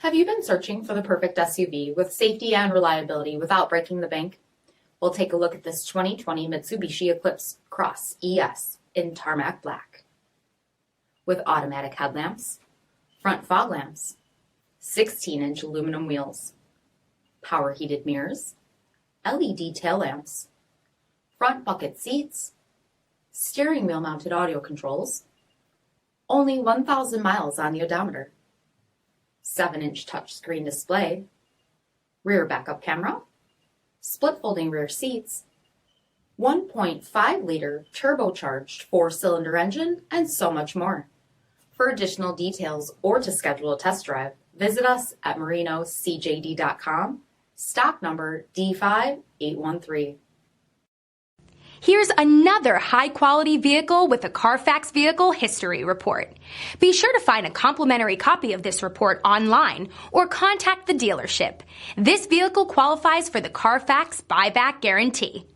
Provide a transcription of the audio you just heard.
Have you been searching for the perfect SUV with safety and reliability without breaking the bank? We'll take a look at this 2020 Mitsubishi Eclipse Cross ES in tarmac black. With automatic headlamps, front fog lamps, 16-inch aluminum wheels, power heated mirrors, LED tail lamps, front bucket seats, steering wheel mounted audio controls, only 1,000 miles on the odometer, 7-inch touchscreen display, rear backup camera, split folding rear seats, 1.5-liter turbocharged 4-cylinder engine, and so much more. For additional details or to schedule a test drive, visit us at marinocjd.com, stock number D5813. Here's another high-quality vehicle with a CARFAX Vehicle History Report. Be sure to find a complimentary copy of this report online or contact the dealership. This vehicle qualifies for the CARFAX Buyback Guarantee.